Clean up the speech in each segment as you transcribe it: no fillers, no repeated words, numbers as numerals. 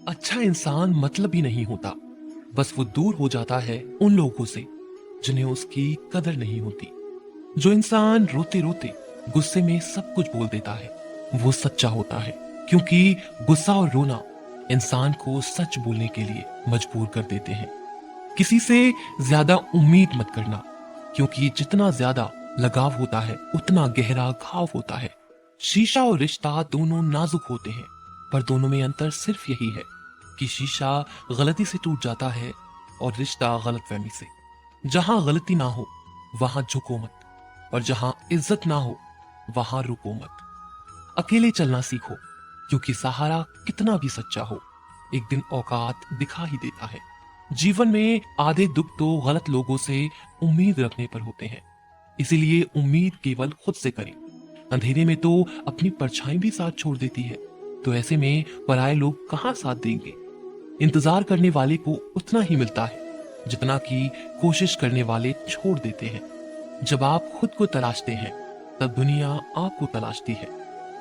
अच्छा इंसान मतलब ही नहीं होता, बस वो दूर हो जाता है उन लोगों से जिन्हें उसकी कदर नहीं होती। जो इंसान रोते रोते गुस्से में सब कुछ बोल देता है वो सच्चा होता है, क्योंकि गुस्सा और रोना इंसान को सच बोलने के लिए मजबूर कर देते हैं। किसी से ज्यादा उम्मीद मत करना, क्योंकि जितना ज्यादा लगाव होता है उतना गहरा घाव होता है। शीशा और रिश्ता दोनों नाजुक होते हैं, पर दोनों में अंतर सिर्फ यही है कि शीशा गलती से टूट जाता है और रिश्ता गलतफहमी से। जहां गलती ना हो वहां झुको मत, और जहां इज्जत ना हो वहां रुको मत। अकेले चलना सीखो, क्योंकि सहारा कितना भी सच्चा हो एक दिन औकात दिखा ही देता है। जीवन में आधे दुख तो गलत लोगों से उम्मीद रखने पर होते हैं, इसीलिए उम्मीद केवल खुद से करें। अंधेरे में तो अपनी परछाई भी साथ छोड़ देती है, तो ऐसे में पराये लोग कहां साथ देंगे। इंतजार करने वाले को उतना ही मिलता है जितना कि कोशिश करने वाले छोड़ देते हैं। जब आप खुद को तलाशते हैं तब दुनिया आपको तलाशती है।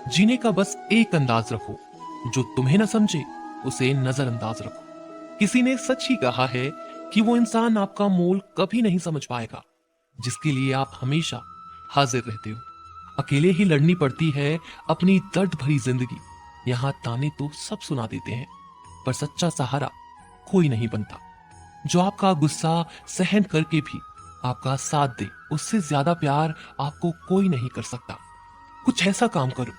जीने का बस एक अंदाज रखो, जो तुम्हें न समझे उसे नजरअंदाज रखो। किसी ने सच ही कहा है कि वो इंसान आपका मोल कभी नहीं समझ पाएगा जिसके लिए आप हमेशा हाजिर रहते हो। अकेले ही लड़नी पड़ती है अपनी दर्द भरी जिंदगी। यहाँ ताने तो सब सुना देते हैं, पर सच्चा सहारा कोई नहीं बनता। जो आपका गुस्सा सहन करके भी आपका साथ दे, उससे ज्यादा प्यार आपको कोई नहीं कर सकता। कुछ ऐसा काम करो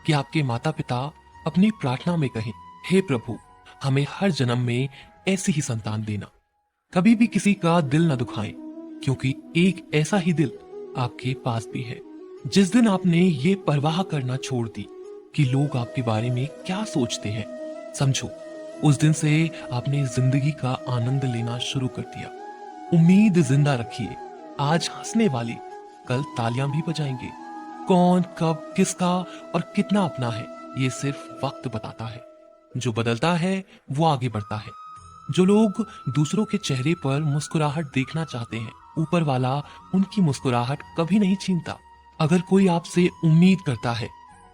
कि आपके माता पिता अपनी प्रार्थना में कहें, हे प्रभु हमें हर जन्म में ऐसी ही संतान देना। कभी भी किसी का दिल न दुखाएं, क्योंकि एक ऐसा ही दिल आपके पास भी है। जिस दिन आपने ये परवाह करना छोड़ दी कि लोग आपके बारे में क्या सोचते हैं, समझो उस दिन से आपने जिंदगी का आनंद लेना शुरू कर दिया। उम्मीद जिंदा रखिए, आज हंसने वाले कल तालियां भी बजाएंगे। कौन कब किसका और कितना अपना है ये सिर्फ वक्त बताता है। जो बदलता है वो आगे बढ़ता है। जो लोग दूसरों के चेहरे पर मुस्कुराहट देखना चाहते हैं, ऊपर वाला उनकी मुस्कुराहट कभी नहीं छीनता। अगर कोई आपसे उम्मीद करता है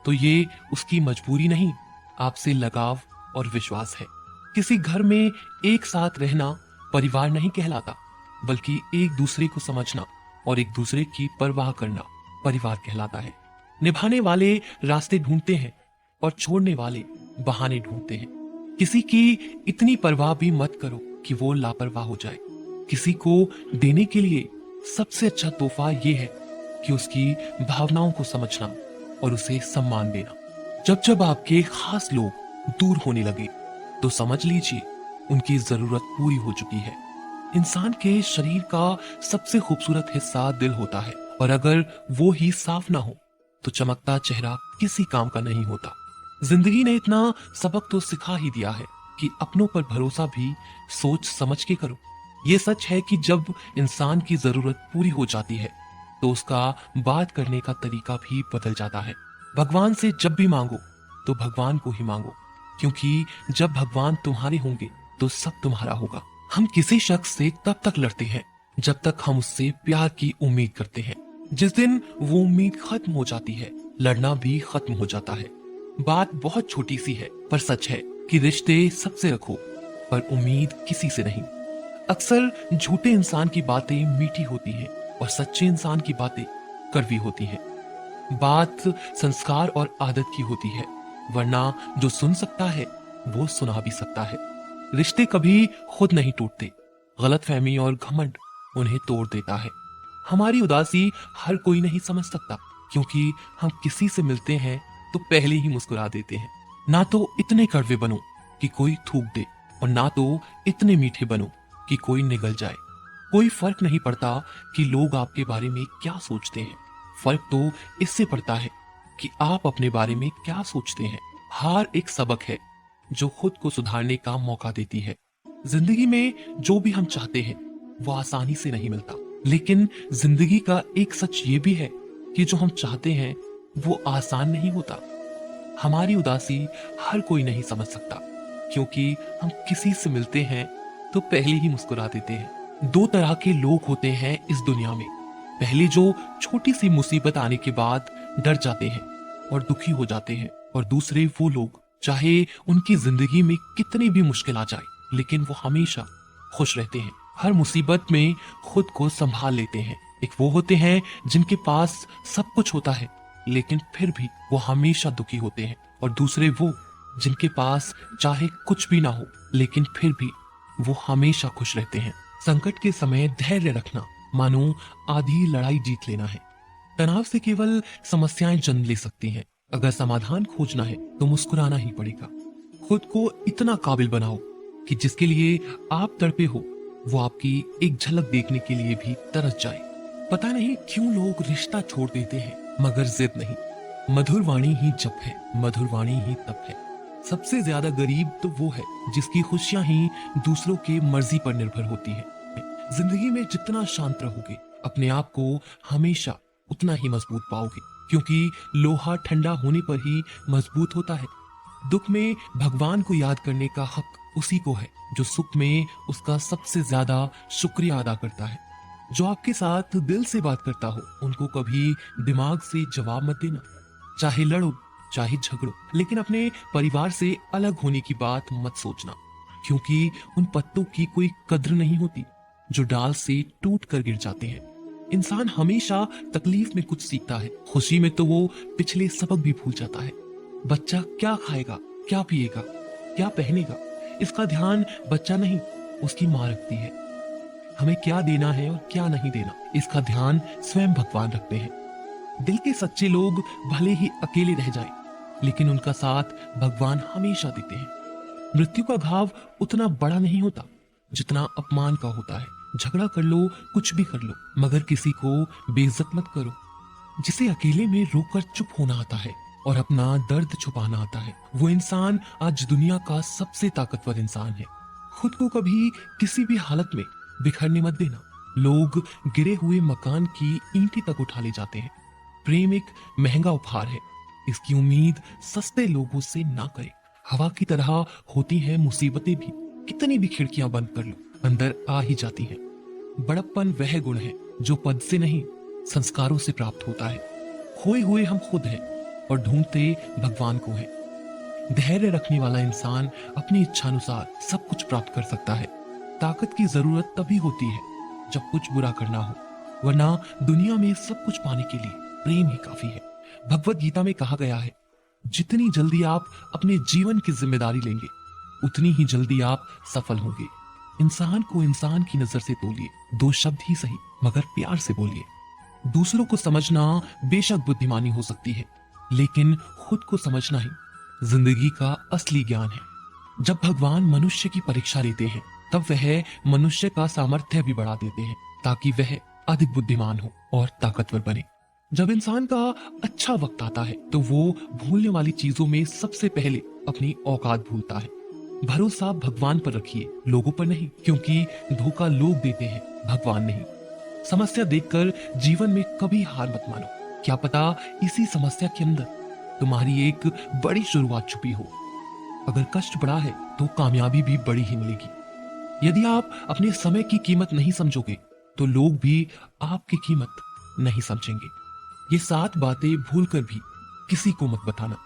तो ये उसकी मजबूरी नहीं, आपसे लगाव और विश्वास है। किसी घर में एक साथ रहना परिवार नहीं कहलाता, बल्कि एक दूसरे को समझना और एक दूसरे की परवाह करना परिवार कहलाता है। निभाने वाले रास्ते ढूंढते हैं और छोड़ने वाले बहाने ढूंढते हैं। किसी की इतनी परवाह भी मत करो कि वो लापरवाह हो जाए। किसी को देने के लिए सबसे अच्छा तोहफा ये है कि उसकी भावनाओं को समझना और उसे सम्मान देना। जब जब आपके खास लोग दूर होने लगे तो समझ लीजिए उनकी जरूरत पूरी हो चुकी है। इंसान के शरीर का सबसे खूबसूरत हिस्सा दिल होता है, और अगर वो ही साफ ना हो तो चमकता चेहरा किसी काम का नहीं होता। जिंदगी ने इतना सबक तो सिखा ही दिया है कि अपनों पर भरोसा भी सोच समझ के करो। ये सच है कि जब इंसान की जरूरत पूरी हो जाती है तो उसका बात करने का तरीका भी बदल जाता है। भगवान से जब भी मांगो तो भगवान को ही मांगो, क्योंकि जब भगवान तुम्हारे होंगे तो सब तुम्हारा होगा। हम किसी शख्स से तब तक लड़ते हैं जब तक हम उससे प्यार की उम्मीद करते हैं। जिस दिन वो उम्मीद खत्म हो जाती है, लड़ना भी खत्म हो जाता है। बात बहुत छोटी सी है, पर सच है कि रिश्ते सबसे रखो, पर उम्मीद किसी से नहीं। अक्सर झूठे इंसान की बातें मीठी होती हैं और सच्चे इंसान की बातें कड़वी होती हैं। बात संस्कार और आदत की होती है, वरना जो सुन सकता है वो सुना भी सकता है। रिश्ते कभी खुद नहीं टूटते, गलतफहमी और घमंड उन्हें तोड़ देता है। हमारी उदासी हर कोई नहीं समझ सकता, क्योंकि हम किसी से मिलते हैं तो पहले ही मुस्कुरा देते हैं। ना तो इतने कड़वे बनो कि कोई थूक दे, और ना तो इतने मीठे बनो कि कोई निगल जाए। कोई फर्क नहीं पड़ता कि लोग आपके बारे में क्या सोचते हैं, फर्क तो इससे पड़ता है कि आप अपने बारे में क्या सोचते हैं। हार एक सबक है जो खुद को सुधारने का मौका देती है। जिंदगी में जो भी हम चाहते हैं वो आसानी से नहीं मिलता, लेकिन जिंदगी का एक सच ये भी है कि जो हम चाहते हैं वो आसान नहीं होता। हमारी उदासी हर कोई नहीं समझ सकता, क्योंकि हम किसी से मिलते हैं तो पहले ही मुस्कुरा देते हैं। दो तरह के लोग होते हैं इस दुनिया में। पहले जो छोटी सी मुसीबत आने के बाद डर जाते हैं और दुखी हो जाते हैं, और दूसरे वो लोग चाहे उनकी जिंदगी में कितनी भी मुश्किल आ जाए, लेकिन वो हमेशा खुश रहते हैं। हर मुसीबत में खुद को संभाल लेते हैं। एक वो होते हैं जिनके पास सब कुछ होता है लेकिन फिर भी वो हमेशा दुखी होते हैं, और दूसरे वो जिनके पास चाहे कुछ भी ना हो लेकिन फिर भी वो हमेशा खुश रहते हैं। संकट के समय धैर्य रखना मानो आधी लड़ाई जीत लेना है। तनाव से केवल समस्याएं जन्म ले सकती हैं। अगर समाधान खोजना है तो मुस्कुराना ही पड़ेगा। खुद को इतना काबिल बनाओ कि जिसके लिए आप तड़पे हो वो आपकी एक झलक देखने के लिए भी तरस जाए। पता नहीं क्यों लोग रिश्ता छोड़ देते हैं, मगर जिद नहीं। मधुर वाणी ही जप है, मधुर वाणी ही तप है। सबसे ज्यादा गरीब तो वो है जिसकी खुशियां ही दूसरों के मर्जी पर निर्भर होती है। जिंदगी में जितना शांत रहोगे अपने आप को हमेशा उतना ही मजबूत पाओगे, क्योंकि लोहा ठंडा होने पर ही मजबूत होता है। दुख में भगवान को याद करने का हक उसी को है जो सुख में उसका सबसे ज्यादा शुक्रिया अदा करता है। जो आपके साथ दिल से बात करता हो उनको कभी दिमाग से जवाब मत देना। चाहे लड़ो चाहे झगड़ो, लेकिन अपने परिवार से अलग होने की बात मत सोचना, क्योंकि उन पत्तों की कोई कद्र नहीं होती जो डाल से टूट कर गिर जाते हैं। इंसान हमेशा तकलीफ में कुछ सीखता है, खुशी में तो वो पिछले सबक भी भूल जाता है। बच्चा क्या खाएगा, क्या पिएगा, क्या पहनेगा, इसका ध्यान बच्चा नहीं उसकी माँ रखती है। हमें क्या देना है और क्या नहीं देना, इसका ध्यान स्वयं भगवान रखते हैं। दिल के सच्चे लोग भले ही अकेले रह जाएं, लेकिन उनका साथ भगवान हमेशा देते हैं। मृत्यु का घाव उतना बड़ा नहीं होता जितना अपमान का होता है। झगड़ा कर लो, कुछ भी कर लो, मगर किसी को बेइज्जत मत करो। जिसे अकेले में रोकर चुप होना आता है और अपना दर्द छुपाना आता है, वो इंसान आज दुनिया का सबसे ताकतवर इंसान है। खुद को कभी किसी भी हालत में बिखरने मत देना। लोग गिरे हुए मकान की ईंटें तक उठा ले जाते हैं। प्रेम एक महंगा उपहार है, इसकी उम्मीद सस्ते लोगों से ना करें। हवा की तरह होती हैं मुसीबतें भी, कितनी भी खिड़कियां बंद कर लो अंदर आ ही जाती हैं। बड़प्पन वह गुण है जो पद से नहीं संस्कारों से प्राप्त होता है। खोए हुए हम खुद हैं और ढूंढते भगवान को हैं। धैर्य रखने वाला इंसान अपनी इच्छानुसार सब कुछ प्राप्त कर सकता है। ताकत की जरूरत तभी होती है जब कुछ बुरा करना हो, वरना दुनिया में सब कुछ पाने के लिए प्रेम ही काफी है। भगवत गीता में कहा गया है, जितनी जल्दी आप अपने जीवन की जिम्मेदारी लेंगे उतनी ही जल्दी आप सफल होंगे। इंसान को इंसान की नजर से तोलिए, दो शब्द ही सही मगर प्यार से बोलिए। दूसरों को समझना बेशक बुद्धिमानी हो सकती है, लेकिन खुद को समझना ही जिंदगी का असली ज्ञान है। जब भगवान मनुष्य की परीक्षा लेते हैं तब वह मनुष्य का सामर्थ्य भी बढ़ा देते हैं ताकि वह अधिक बुद्धिमान हो और ताकतवर बने। जब इंसान का अच्छा वक्त आता है तो वो भूलने वाली चीजों में सबसे पहले अपनी औकात भूलता है। भरोसा भगवान पर रखिए, लोगों पर नहीं, क्योंकि धोखा लोग देते हैं, भगवान नहीं। समस्या देखकर जीवन में कभी हार मत मानो, क्या पता इसी समस्या के अंदर तुम्हारी एक बड़ी शुरुआत छुपी हो। अगर कष्ट बड़ा है तो कामयाबी भी बड़ी ही मिलेगी। यदि आप अपने समय की कीमत नहीं समझोगे तो लोग भी आपकी कीमत नहीं समझेंगे। ये 7 बातें भूलकर भी किसी को मत बताना।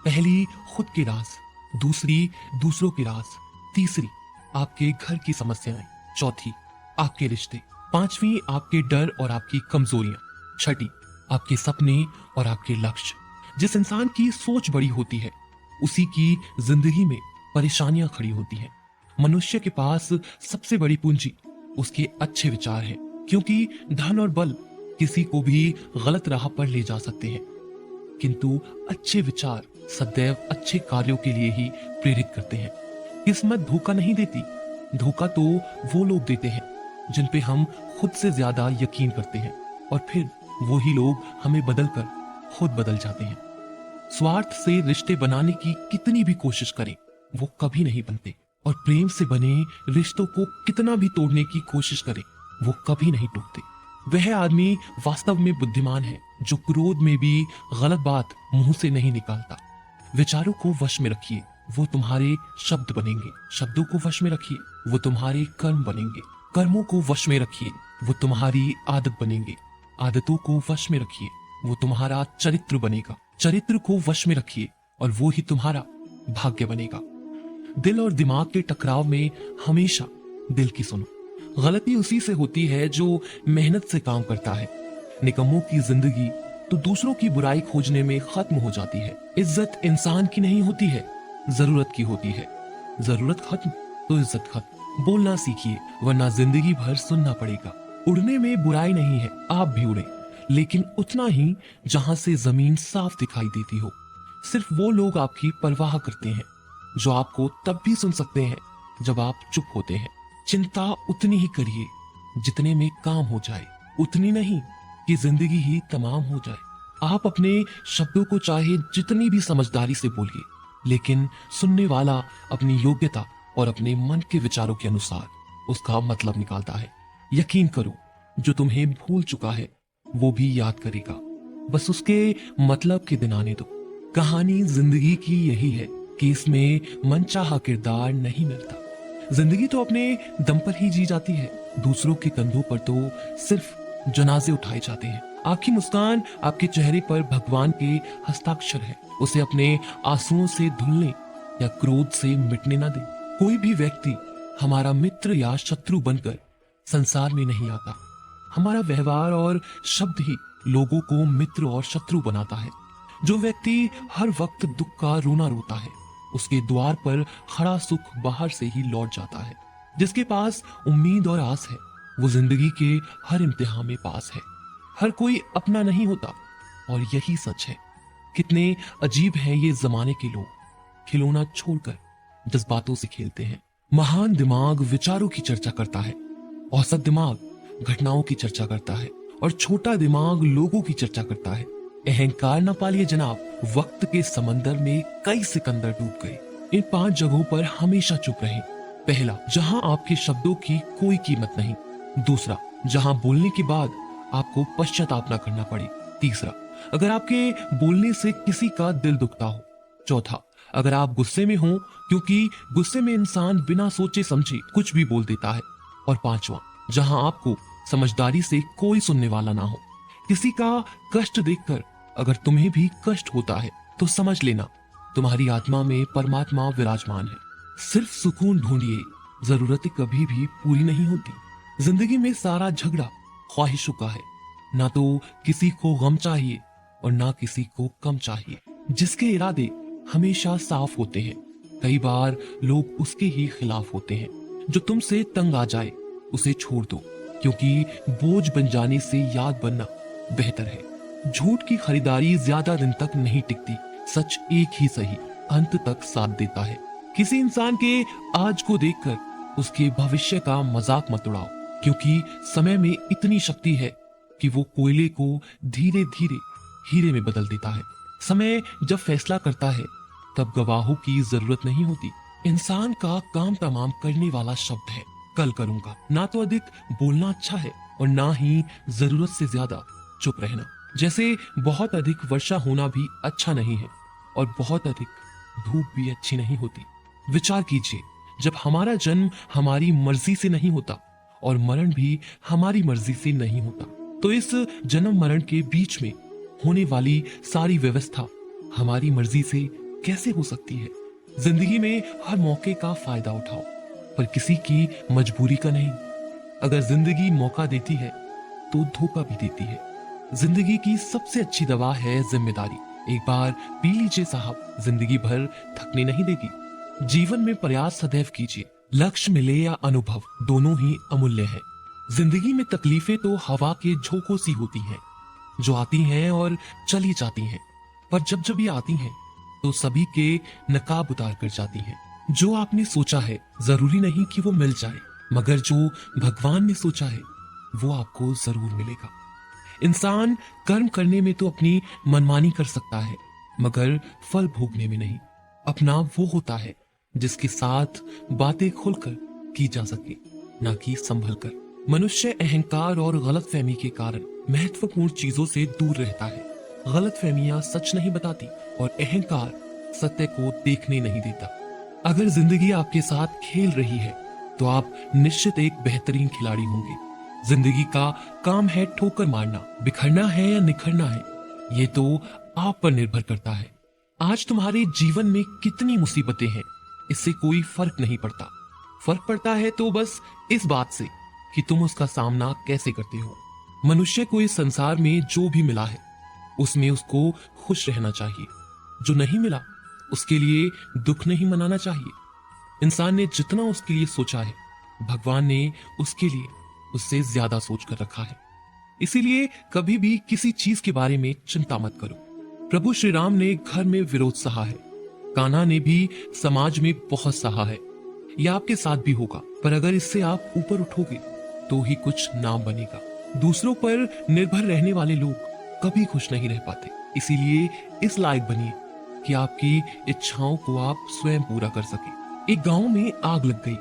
पहली, खुद के राज। दूसरी, दूसरों के राज। तीसरी, आपके घर की समस्याएं। चौथी, आपके रिश्ते। पांचवी, आपके डर और आपकी कमजोरियां। छठी, आपके सपने और आपके लक्ष्य। जिस इंसान की सोच बड़ी होती है उसी की जिंदगी में परेशानियां खड़ी होती हैं। मनुष्य के पास सबसे बड़ी पूंजी उसके अच्छे विचार हैं, क्योंकि धन और बल किसी को भी गलत राह पर ले जा सकते हैं, किंतु अच्छे विचार सदैव अच्छे कार्यों के लिए ही प्रेरित करते हैं। किस्मत धोखा नहीं देती, धोखा तो वो लोग देते हैं जिन पे हम खुद से ज्यादा यकीन करते हैं, और फिर वही लोग हमें बदलकर खुद बदल जाते हैं। स्वार्थ से रिश्ते बनाने की कितनी भी कोशिश करें वो कभी नहीं बनते, और प्रेम से बने रिश्तों को कितना भी तोड़ने की कोशिश करें वो कभी नहीं टूटते। वह आदमी वास्तव में बुद्धिमान है जो क्रोध में भी गलत बात मुंह से नहीं निकालता। विचारों को वश में रखिए, वो तुम्हारे शब्द बनेंगे। शब्दों को वश में रखिए, वो तुम्हारे कर्म बनेंगे। कर्मों को वश में रखिए, वो तुम्हारी आदत बनेंगे। आदतों को वश में रखिए, वो तुम्हारा चरित्र बनेगा। चरित्र को वश में रखिए और वो ही तुम्हारा भाग्य बनेगा। दिल और दिमाग के टकराव में हमेशा दिल की सुनो। गलती उसी से होती है जो मेहनत से काम करता है। निकम्मों की जिंदगी तो दूसरों की बुराई खोजने में खत्म हो जाती है। इज्जत इंसान की नहीं होती है, जरूरत की होती है। जरूरत खत्म तो इज्जत खत्म। बोलना सीखिए, वरना जिंदगी भर सुनना पड़ेगा। उड़ने में बुराई नहीं है, आप भी उड़े, लेकिन उतना ही जहां से जमीन साफ दिखाई देती हो। सिर्फ वो लोग आपकी परवाह करते हैं जो आपको तब भी सुन सकते हैं जब आप चुप होते हैं। चिंता उतनी ही करिए जितने में काम हो जाए, उतनी नहीं कि जिंदगी ही तमाम हो जाए। आप अपने शब्दों को चाहे जितनी भी समझदारी से बोलिए, लेकिन सुनने वाला अपनी योग्यता और अपने मन के विचारों के अनुसार उसका मतलब निकालता है। यकीन करो, जो तुम्हें भूल चुका है वो भी याद करेगा, बस उसके मतलब के दिन आने दो। कहानी जिंदगी की यही है कि इसमें मनचाहा किरदार नहीं मिलता। जिंदगी तो अपने दम पर ही जी जाती है, दूसरों के कंधों पर तो सिर्फ जनाजे उठाए जाते हैं। आपकी मुस्कान आपके चेहरे पर भगवान के हस्ताक्षर है, उसे अपने आंसुओं से धुलने या क्रोध से मिटने ना दे। कोई भी व्यक्ति हमारा मित्र या शत्रु बनकर संसार में नहीं आता। हमारा व्यवहार और शब्द ही लोगों को मित्र और शत्रु बनाता है। जो व्यक्ति हर वक्त दुख का रोना रोता है, उसके द्वार पर खड़ा सुख बाहर से ही लौट जाता है। जिसके पास उम्मीद और आस है, वो जिंदगी के हर इम्तिहान में पास है। हर कोई अपना नहीं होता, और यही सच है। कितने अजीब हैं ये जमाने के लोग, खिलौना छोड़कर जज्बातों से खेलते हैं। महान दिमाग विचारों की चर्चा करता है, औसत दिमाग घटनाओं की चर्चा करता है, और छोटा दिमाग लोगों की चर्चा करता है। अहंकार न पालिए जनाब, वक्त के समंदर में कई सिकंदर डूब गए। इन 5 जगहों पर हमेशा चुप रहें। पहला, जहां आपके शब्दों की कोई कीमत नहीं। दूसरा, जहां बोलने के बाद आपको पश्चाताप न करना पड़े। तीसरा, अगर आपके बोलने से किसी का दिल दुखता हो। चौथा, अगर आप गुस्से में हो, क्योंकि गुस्से में इंसान बिना सोचे समझे कुछ भी बोल देता है। और पांचवा, जहां आपको समझदारी से कोई सुनने वाला ना हो। किसी का कष्ट देखकर अगर तुम्हें भी कष्ट होता है तो समझ लेना तुम्हारी आत्मा में परमात्मा विराजमान है। सिर्फ सुकून ढूंढिए, जरूरतें कभी भी पूरी नहीं होती। जिंदगी में सारा झगड़ा ख्वाहिशों का है, ना तो किसी को गम चाहिए और ना किसी को कम चाहिए। जिसके इरादे हमेशा साफ होते हैं, कई बार लोग उसके ही खिलाफ होते हैं। जो तुमसे तंग आ जाए उसे छोड़ दो, क्योंकि बोझ बन जाने से याद बनना बेहतर है। झूठ की खरीदारी ज्यादा दिन तक नहीं टिकती, सच एक ही सही अंत तक साथ देता है। किसी इंसान के आज को देखकर उसके भविष्य का मजाक मत उड़ाओ, क्योंकि समय में इतनी शक्ति है कि वो कोयले को धीरे धीरे हीरे में बदल देता है। समय जब फैसला करता है तब गवाहों की जरूरत नहीं होती। इंसान का काम तमाम करने वाला शब्द है कल करूंगा। ना तो अधिक बोलना अच्छा है और ना ही जरूरत से ज्यादा चुप रहना। जैसे बहुत अधिक वर्षा होना भी अच्छा नहीं है और बहुत अधिक धूप भी अच्छी नहीं होती। विचार कीजिए, जब हमारा जन्म हमारी मर्जी से नहीं होता और मरण भी हमारी मर्जी से नहीं होता, तो इस जन्म मरण के बीच में होने वाली सारी व्यवस्था हमारी मर्जी से कैसे हो सकती है। जिंदगी में हर मौके का फायदा उठाओ, पर किसी की मजबूरी का नहीं। अगर जिंदगी मौका देती है तो धोखा भी देती है। जिंदगी की सबसे अच्छी दवा है जिम्मेदारी। एक बार पी लीजिए साहब, जिंदगी भर थकने नहीं देगी। जीवन में प्रयास सदैव कीजिए, लक्ष्य मिले या अनुभव दोनों ही अमूल्य है। जिंदगी में तकलीफें तो हवा के झोंकों सी होती हैं, जो आती हैं और चली जाती हैं, पर जब जब ये आती हैं तो सभी के नकाब उतार कर जाती हैं। जो आपने सोचा है जरूरी नहीं कि वो मिल जाए, मगर जो भगवान ने सोचा है वो आपको जरूर मिलेगा। इंसान कर्म करने में तो अपनी मनमानी कर सकता है, मगर फल भोगने में नहीं। अपना वो होता है जिसके साथ बातें खुलकर की जा सके, ना कि संभल कर। मनुष्य अहंकार और गलतफहमी के कारण महत्वपूर्ण चीजों से दूर रहता है। गलतफहमियां सच नहीं बताती और अहंकार सत्य को देखने नहीं देता। अगर जिंदगी आपके साथ खेल रही है तो आप निश्चित एक बेहतरीन खिलाड़ी होंगे। जिंदगी का काम है ठोकर मारना, बिखरना है या निखरना है, ये तो आप पर निर्भर करता है। आज तुम्हारे जीवन में कितनी मुसीबतें हैं, इससे कोई फर्क नहीं पड़ता। फर्क पड़ता है तो बस इस बात से कि तुम उसका सामना कैसे करते हो। मनुष्य को इस संसार में जो भी मिला है उसमें उसको खुश रहना चाहिए। जो नहीं मिला उसके लिए दुख नहीं मनाना चाहिए। इंसान ने जितना उसके लिए सोचा है, भगवान ने उसके लिए उससे ज्यादा सोच कर रखा है। इसीलिए कभी भी किसी चीज के बारे में चिंता मत करो। प्रभु श्री राम ने घर में विरोध सहा है, कान्हा ने भी समाज में बहुत सहा है। यह आपके साथ भी होगा, पर अगर इससे आप ऊपर उठोगे तो ही कुछ नाम बनेगा। दूसरों पर निर्भर रहने वाले लोग कभी खुश नहीं रह पाते। इसीलिए इस लायक बनिए कि आपकी इच्छाओं को आप स्वयं पूरा कर सके। एक गांव में आग लग गई।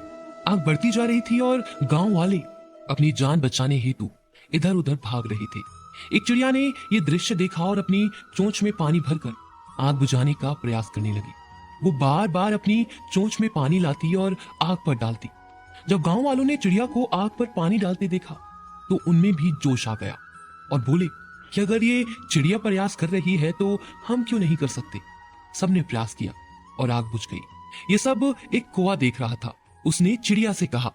आग बढ़ती जा रही थी और गांव वाले अपनी जान बचाने हेतु इधर उधर भाग रहे थे। एक चिड़िया ने यह दृश्य देखा और अपनी चोंच में पानी भरकर आग बुझाने का प्रयास करने लगी। वो बार बार अपनी चोंच में पानी लाती और आग पर डालती। जब गांव वालों ने चिड़िया को आग पर पानी डालते देखा तो उनमें भी जोश आ गया और बोले कि अगर ये चिड़िया प्रयास कर रही है तो हम क्यों नहीं कर सकते। सबने प्रयास किया और आग बुझ गई। ये सब एक कौवा देख रहा था। उसने चिड़िया से कहा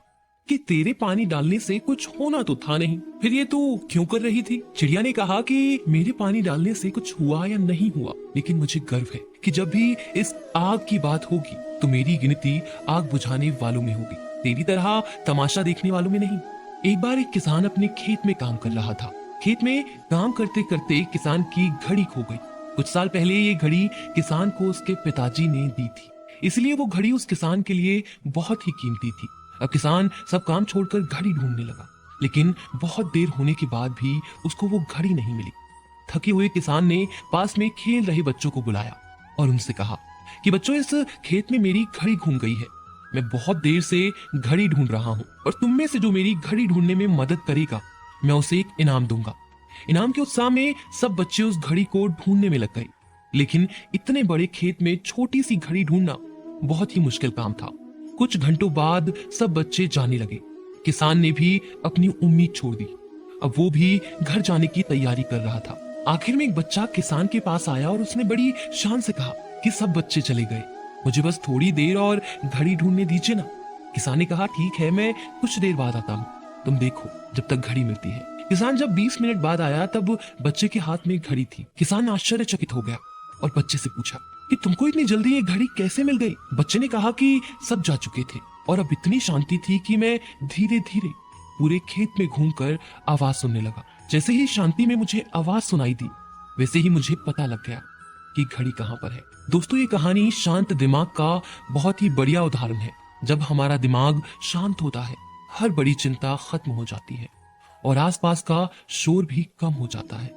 कि तेरे पानी डालने से कुछ होना तो था नहीं, फिर ये तू क्यों कर रही थी। चिड़िया ने कहा कि मेरे पानी डालने से कुछ हुआ या नहीं हुआ, लेकिन मुझे गर्व है कि जब भी इस आग की बात होगी तो मेरी गिनती आग बुझाने वालों में होगी, तेरी तरह तमाशा देखने वालों में नहीं। एक बार एक किसान अपने खेत में काम कर रहा था। खेत में काम करते करते किसान की घड़ी खो गई। कुछ साल पहले ये घड़ी किसान को उसके पिताजी ने दी थी, इसलिए वो घड़ी उस किसान के लिए बहुत ही कीमती थी। अब किसान सब काम छोड़कर घड़ी ढूंढने लगा, लेकिन बहुत देर होने के बाद भी उसको वो घड़ी नहीं मिली। थके हुए किसान ने पास में खेल रहे बच्चों को बुलाया और उनसे कहा कि बच्चों, इस खेत में मेरी घड़ी घूम गई है। मैं बहुत देर से घड़ी ढूंढ रहा हूँ और तुम में से जो मेरी घड़ी ढूंढने में मदद करेगा मैं उसे एक इनाम दूंगा। इनाम के उत्साह में सब बच्चे उस घड़ी को ढूंढने में लग गए, लेकिन इतने बड़े खेत में छोटी सी घड़ी ढूंढना बहुत ही मुश्किल काम था। कुछ घंटों बाद सब बच्चे जाने लगे। किसान ने भी अपनी उम्मीद छोड़ दी। अब वो भी घर जाने की तैयारी कर रहा था। आखिर में एक बच्चा किसान के पास आया और उसने बड़ी शान से कहा कि सब बच्चे चले गए, मुझे बस थोड़ी देर और घड़ी ढूंढने दीजिए ना। किसान ने कहा ठीक है, मैं कुछ देर बाद आता हूँ, तुम देखो जब तक घड़ी मिलती है। किसान जब 20 मिनट बाद आया तब बच्चे के हाथ में घड़ी थी। किसान आश्चर्यचकित हो गया और बच्चे से पूछा कि तुमको इतनी जल्दी ये घड़ी कैसे मिल गई। बच्चे ने कहा कि सब जा चुके थे और अब इतनी शांति थी कि मैं धीरे धीरे पूरे खेत में घूमकर आवाज सुनने लगा। जैसे ही शांति में मुझे आवाज सुनाई दी वैसे ही मुझे पता लग गया कि घड़ी कहाँ पर है। दोस्तों, ये कहानी शांत दिमाग का बहुत ही बढ़िया उदाहरण है। जब हमारा दिमाग शांत होता है, हर बड़ी चिंता खत्म हो जाती है और आसपास का शोर भी कम हो जाता है,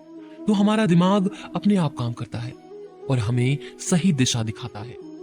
तो हमारा दिमाग अपने आप काम करता है और हमें सही दिशा दिखाता है।